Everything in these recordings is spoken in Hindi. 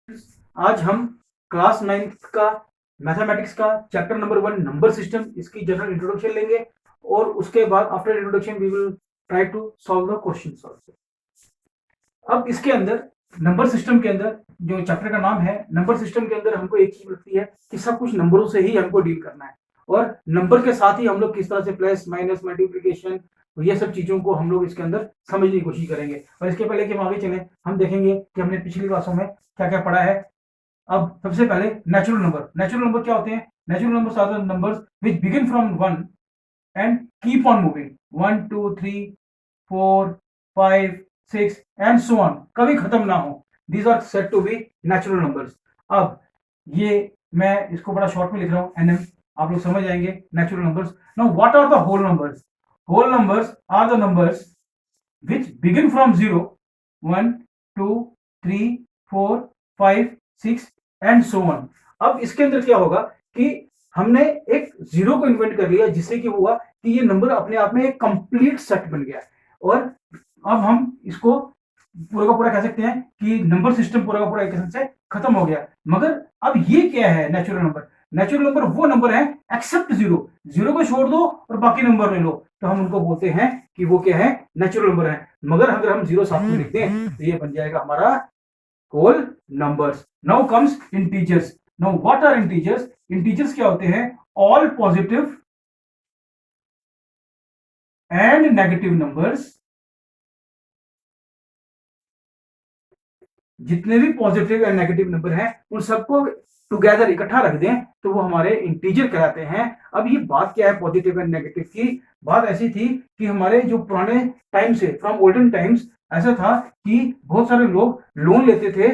आज हम क्लास 9th का मैथमेटिक्स का चैप्टर नंबर 1 नंबर सिस्टम इसकी जनरल इंट्रोडक्शन लेंगे और उसके बाद after introduction we will try to solve the questions also. अब इसके अंदर नंबर सिस्टम के अंदर जो चैप्टर का नाम है नंबर सिस्टम के अंदर हमको एक चीज लगती है कि सब कुछ नंबरों से ही हमको डील करना है और नंबर के साथ ही हम लोग किस तरह से प्लस माइनस मल्टीप्लिकेशन ये सब चीजों को हम लोग इसके अंदर समझने की कोशिश करेंगे। और इसके पहले कि हम आगे चलें हम देखेंगे कि हमने पिछली क्लासों में क्या क्या पढ़ा है। अब सबसे पहले नेचुरल नंबर क्या होते हैं? Natural numbers are the numbers which begin from 1 and keep on moving 1 2 3 4 5 6 and so on, कभी खत्म ना हो। These are said to be natural numbers. अब ये मैं इसको बड़ा शॉर्ट में लिख रहा हूं एनएम, आप लोग समझ जाएंगे natural numbers. Now what are the whole numbers? Whole numbers are the numbers which begin from 0 1 2 3 4 5 6 and so on. अब इसके अंदर क्या होगा कि हमने एक जीरो को इन्वेंट कर लिया जिससे कि हुआ कि ये नंबर अपने आप में एक कंप्लीट सेट बन गया और अब हम इसको पूरा का पूरा कह सकते हैं कि नंबर सिस्टम पूरा का पूरा एक किस्म से खत्म हो गया। मगर अब ये क्या है नेचुरल नंबर? नेचुरल नंबर वो नंबर है एक्सेप्ट जीरो, जीरो को छोड़ दो और बाकी नंबर ले लो तो हम उनको बोलते हैं कि वो क्या है? नेचुरल नंबर है। मगर अगर हम जीरो साथ में लिखते हैं तो ये बन जाएगा हमारा whole numbers. Now comes integers. Now what are integers? Integers क्या होते हैं? All positive and negative numbers, जितने भी पॉजिटिव एंड नेगेटिव नंबर हैं उन सबको टुगेदर इकट्ठा रख दें तो वो हमारे इंटीजर कहलाते हैं। अब ये बात क्या है पॉजिटिव एंड नेगेटिव की? बात ऐसी थी कि हमारे जो पुराने टाइम से फ्रॉम ओल्डन टाइम्स ऐसा था कि बहुत सारे लोग लोन लेते थे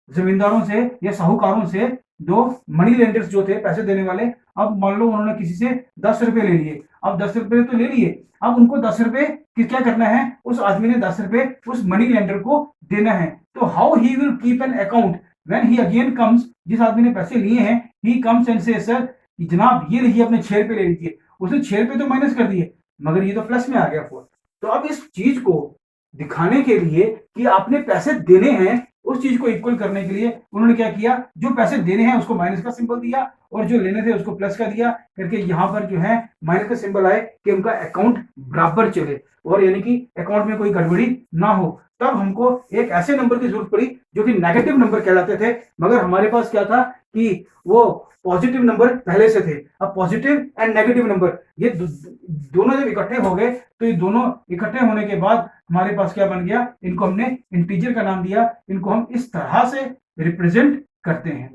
जमींदारों से या साहूकारों से, दो मनी लेंडर्स जो थे पैसे देने वाले। अब मान लो उन्होंने किसी से 10 रुपए ले लिए, अब 10 रुपए तो ले लिए, अब उनको 10 रुपए क्या करना है? उस आदमी ने 10 रुपए उस मनी लेंडर को देना है। तो how he will keep an account when he again comes? जिस आदमी ने पैसे लिए हैं ही कम्स एंड से सर जनाब ये लीजिए अपने 6 रुपए ले लीजिए, उसने 6 रुपए तो माइनस कर दिए मगर ये तो प्लस में आ गया फोर। तो अब इस चीज को दिखाने के लिए कि आपने पैसे देने हैं उस चीज को इक्वल करने के लिए उन्होंने क्या किया? जो पैसे देने हैं उसको माइनस का सिंबल दिया और जो लेने थे उसको प्लस का दिया करके यहां पर जो है माइनस का सिंबल आए कि उनका अकाउंट बराबर चले और यानी कि अकाउंट में कोई गड़बड़ी ना हो। तब हमको एक ऐसे नंबर की जरूरत पड़ी जो कि नेगेटिव नंबर कहलाते थे। मगर हमारे पास क्या था कि वो पॉजिटिव नंबर पहले से थे। अब पॉजिटिव एंड नेगेटिव नंबर ये दोनों जब इकट्ठे हो गए तो ये दोनों इकट्ठे होने के बाद हमारे पास क्या बन गया? इनको हमने इंटीजर का नाम दिया। इनको हम इस तरह से रिप्रेजेंट करते हैं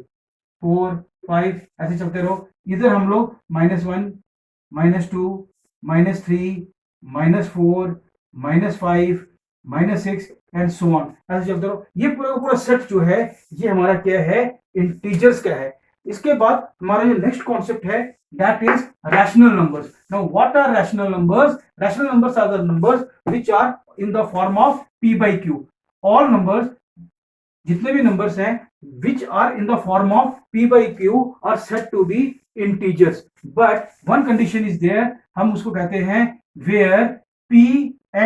4 5 ऐसे चलते रहो। इधर हम लोग -1 -2 -3 -4 -5 -6 एंड सो ऑन ऐसे चलते रहो। ये पूरा का पूरा सेट जो है ये हमारा क्या है? इंटीजर्स का है। इसके बाद हमारा जो नेक्स्ट कॉन्सेप्ट है that is rational numbers. Now what are rational numbers? Rational numbers are the numbers which are in the form of p by q. All numbers जितने भी numbers हैं which are in the form of p by q are said to be integers. But one condition is there, हम उसको कहते हैं where p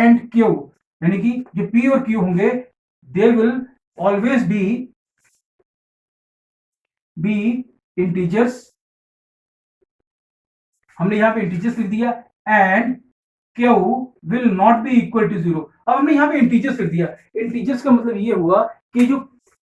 and q यानी कि जो p और q होंगे they will always be integers। हमने यहां पे इंटीजर्स लिख दिया and q will not be equal to zero. अब हमने यहां पे इंटीजर्स लिख दिया। इंटीजर्स का मतलब ये हुआ कि जो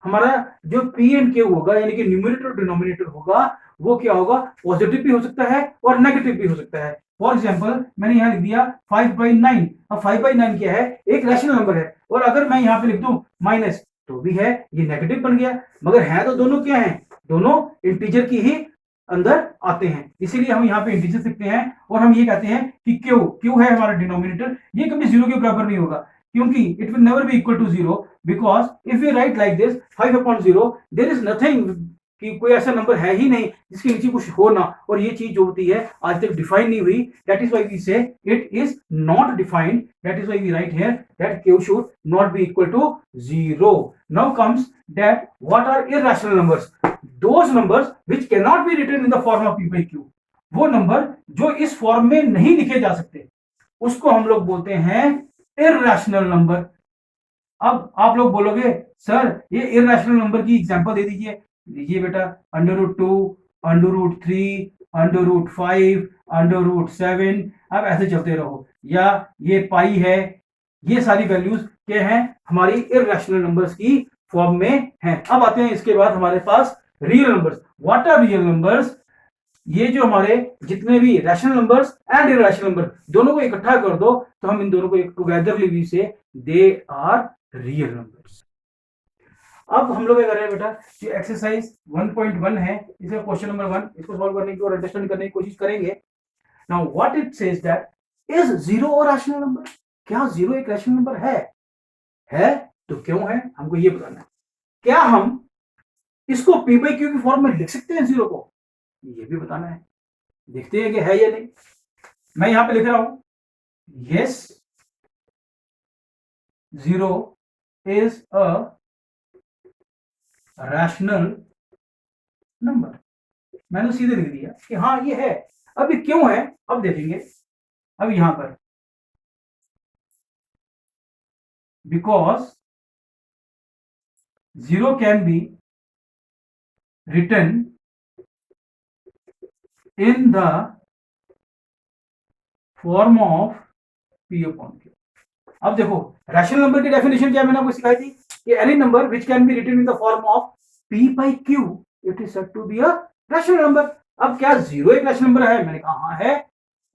हमारा जो पी एंड क्यू होगा यानी कि न्यूमरेटर और डिनोमिनेटर होगा वो क्या होगा? पॉजिटिव भी हो सकता है और नेगेटिव भी हो सकता है। फॉर एग्जाम्पल मैंने यहां लिख दिया 5/9। अब 5/9 क्या है? एक रैशनल नंबर है और अगर मैं यहां पे लिख दूं माइनस तो भी है, ये नेगेटिव बन गया। मगर है तो दोनों क्या है? दोनों इंटीजर की ही अंदर आते हैं, इसीलिए हम यहाँ पे इंटीजर लिखते हैं और हम ये कहते हैं कि क्यू है हमारा डिनोमिनेटर, ये कभी जीरो के बराबर नहीं होगा क्योंकि it will never be equal to zero because if we write like this 5/0 there is nothing कि कोई ऐसा नंबर है ही नहीं जिसके नीचे कुछ हो ना। और ये चीज जो होती है आज तक डिफाइन नहीं हुई, that is why we say it is not defined, that is why we write here that q should not be equal to zero. Now comes that what are irrational numbers? those numbers which cannot be written in the form of p by q। वो नंबर जो इस फॉर्म में नहीं लिखे जा सकते उसको हम लोग बोलते हैं इररेशनल नंबर। अब आप लोग बोलोगे सर ये इररेशनल नंबर की एग्जांपल दे दीजिए बेटा, √2, √3, √5, √7, अब ऐसे चलते रहो, या ये पाई है, ये सारी वैल्यूज क्या है हमारी इररेशनल नंबर्स की फॉर्म में है। अब आते हैं इसके बाद हमारे पास real numbers. What are real numbers? ये जो हमारे जितने भी rational numbers and irrational number दोनों को इकट्ठा कर दो तो हम इन दोनों को एक टुगेदरली वी से दे आर रियल नंबर्स। अब हम लोग क्या कर रहे हैं बेटा, ये एक्सरसाइज 1.1 है, इसमें क्वेश्चन नंबर 1 इसको सॉल्व करने की और अंडरस्टैंड करने की कोशिश करेंगे। Now what it says that is zero और रैशनल नंबर? क्या जीरो एक रैशनल नंबर है तो क्यों है हमको ये बताना है। क्या हम इसको p by q की फॉर्म में लिख सकते हैं जीरो को, ये भी बताना है। देखते हैं कि है या नहीं। मैं यहां पे लिख रहा हूं yes zero is a rational number. मैंने तो सीधे लिख दिया कि हाँ ये है। अब ये क्यों है अब देखेंगे। अब यहां पर because zero can be written in the form of p upon q। अब देखो रैशनल नंबर की डेफिनेशन क्या मैंने आपको सिखाई थी कि any number which can be written in the form of p by q it is said to be a rational number. अब क्या जीरो एक रैशनल नंबर है? मैंने कहा हाँ है।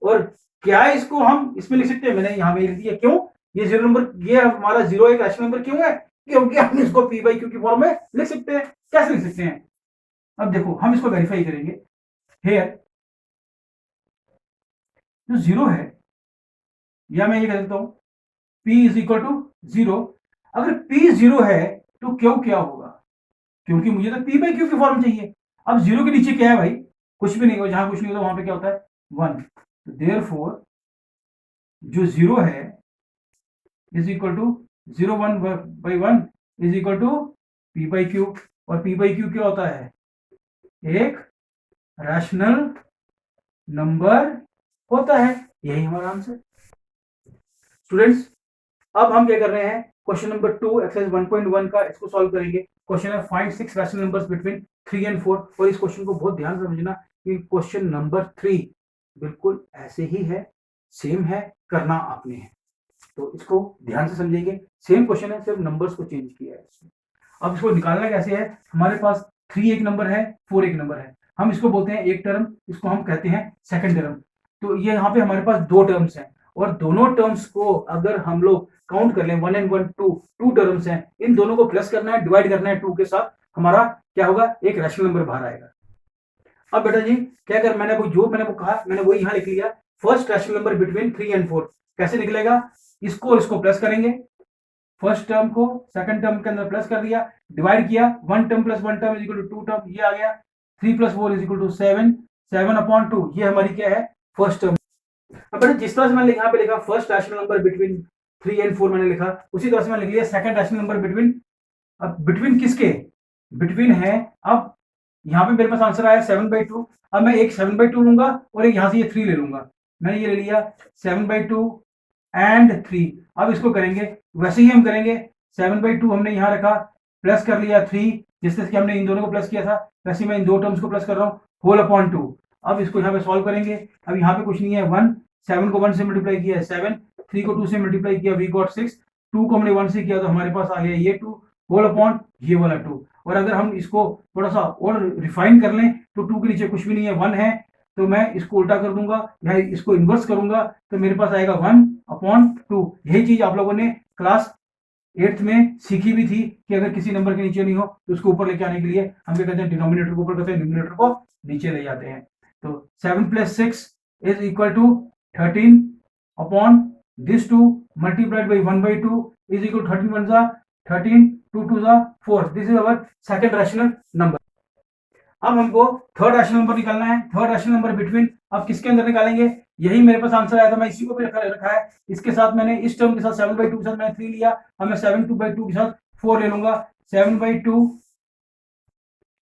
और क्या इसको हम इसमें लिख सकते हैं? मैंने यहां पे लिख दिया। क्यों ये जीरो नंबर, ये हमारा जीरो एक रैशनल नंबर क्यों है? क्योंकि हम इसको p by q की फॉर्म में लिख सकते हैं। कैसे लिख सकते हैं? अब देखो हम इसको वेरीफाई करेंगे। हेयर जो जीरो है, या मैं ये कह देता हूं p is equal to zero. अगर p जीरो है तो क्यों क्या होगा? क्योंकि मुझे तो p by q की फॉर्म चाहिए। अब जीरो के नीचे क्या है भाई? कुछ भी नहीं हो। जहां कुछ नहीं होता वहां पे क्या होता है? 1। तो देयरफॉर जो जीरो है is equal to 0 1 by 1 is equal to p by q। और p by q क्या होता है? एक रैशनल नंबर होता है। यही हमारा आंसर। स्टूडेंट्स अब हम क्या कर रहे हैं, क्वेश्चन नंबर 2 एक्सरसाइज 1.1 का इसको सॉल्व करेंगे। क्वेश्चन है find 6 rational numbers between 3 and 4। और इस क्वेश्चन को बहुत ध्यान से समझना कि क्वेश्चन नंबर 3 बिल्कुल ऐसे ही है, सेम है, करना आपने है। तो इसको ध्यान से समझेंगे। सेम क्वेश्चन है, सिर्फ नंबर्स को चेंज किया है इसमें। अब इसको निकालना कैसे है? हमारे पास 3 एक नंबर है, 4 एक नंबर है। हम इसको बोलते हैं एक टर्म, इसको हम कहते हैं सेकंड टर्म। तो ये यहाँ पे हमारे पास दो टर्म्स हैं और दोनों टर्म्स को अगर हम लोग काउंट कर लें 1 and 1 टू टर्म्स हैं, इन दोनों को प्लस करना है, डिवाइड करना है 2 के साथ, हमारा क्या होगा? एक रैशनल नंबर बाहर आएगा। अब बेटा जी क्या कर, मैंने वो कहा मैंने वो यहाँ लिख लिया। First rational number between 3 and 4 कैसे निकलेगा? इसको और इसको प्लस करेंगे, फर्स्ट टर्म को सेकंड टर्म के अंदर प्लस कर दिया, डिवाइड किया, 1 term plus 1 term is equal to 2 term, ये आ गया। 3 + 4 इज इक्वल टू 7, 7/2 ये हमारी क्या है? First term. अब बेटा जिस तरह से मैंने यहाँ पे लिखा first rational number between 3 and 4 मैंने लिखा, उसी तरह से मैंने लिख लिया सेकंड रैशनल नंबर बिटवीन। अब बिटवीन किसके? बिटवीन है, अब यहाँ पे मेरे पास आंसर आया 7/2। अब मैं एक 7/2 लूंगा और एक यहाँ से ये 3 ले लूंगा। मैंने ये ले लिया 7/2 एंड 3। अब इसको करेंगे वैसे ही हम करेंगे। 7/2 हमने यहाँ रखा, प्लस कर लिया 3, जिस तरह से हमने इन दोनों को प्लस किया था वैसे मैं इन दो टर्म्स को प्लस कर रहा हूँ, होल अपॉन 2। अब इसको यहाँ पे सॉल्व करेंगे। अब यहाँ पे कुछ नहीं है, 1 7 को 1 से मल्टीप्लाई किया है 7, 3 को 2 से मल्टीप्लाई किया वी गॉट 6, 2 को हमने 1 से किया तो हमारे पास आ गया ये 2, होल अपॉन ये वाला 2। और अगर हम इसको थोड़ा सा और रिफाइन कर लें तो 2 के नीचे कुछ भी नहीं है, 1 है, तो मैं इसको उल्टा कर दूंगा या इसको इन्वर्स करूंगा तो मेरे पास आएगा 1/2। यही चीज आप लोगों ने क्लास 8th में सीखी भी थी कि अगर किसी नंबर के नीचे नहीं हो तो उसको ऊपर लेके आने के लिए हम क्या करते हैं? डिनोमिनेटर को ऊपर करते हैं, न्यूमरेटर को नीचे ले जाते हैं। तो 7 + 6 is equal to 13 upon this 2 multiplied by 1/2 is equal to 13 1 जा 13, 2 2 जा 4। This is our second rational number. अब हमको थर्ड रैशनल नंबर निकालना है। थर्ड रैशनल नंबर बिटवीन, अब किसके अंदर निकालेंगे? यही मेरे पास आंसर आया था, मैं इसी को भी रखा है। इसके साथ मैंने इस टर्म के साथ 7/2 के साथ मैंने 3 लिया। अब मैं 7/2 के साथ 4 ले लूंगा। 7/2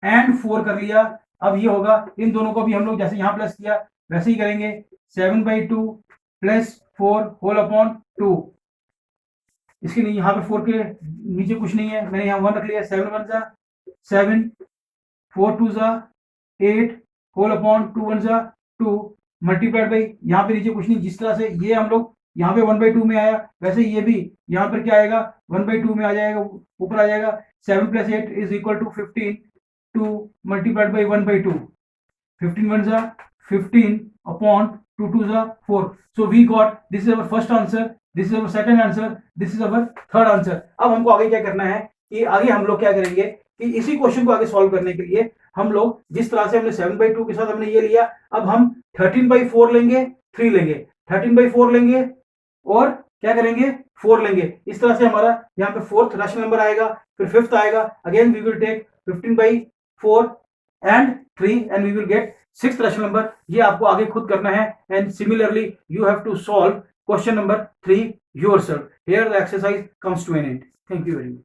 एंड 4 कर लिया। अब ये होगा, इन दोनों को भी हम लोग जैसे यहाँ प्लस किया वैसे ही करेंगे। 7/2 + 4 होल अपॉन 2 इसके नहीं, यहाँ पे 4 के नीचे कुछ नहीं है, मैंने यहाँ 1 रख लिया। 7 1 जा 7, 4 2 जा 8, होल अपॉन 2 1 जा 2, मल्टीप्लाइड बाई, यहाँ पे नीचे कुछ नहीं। जिस तरह से ये हम लोग यहाँ पे 1/2 में आया, वैसे ये भी यहाँ पर क्या आएगा, 1/2 में आ जाएगा, ऊपर आ जाएगा। 7 + 8 is equal to 15, 2 multiplied by 1/2, 15 1 जा 15 अपॉन 2 2 जा 4। So we got, this is our first answer, this is our second answer, this is our third answer। अब हमको आगे क्या करना है कि आगे हम लोग क्या करेंगे कि इसी क्वेश्चन को आगे सॉल्व करने के लिए हम लोग जिस तरह से हमने 7/2 के साथ हमने ये लिया, अब हम 13/4 लेंगे, 3 लेंगे, 13/4 लेंगे और क्या करेंगे, 4 लेंगे। इस तरह से हमारा यहाँ पे फोर्थ रैशनल नंबर आएगा, फिर फिफ्थ आएगा। Again we will take 15/4 and 3 and we will get sixth rational number. ये आपको आगे खुद करना है। And similarly you have to solve question number 3 yourself. Here the exercise comes to an end. Thank you very much.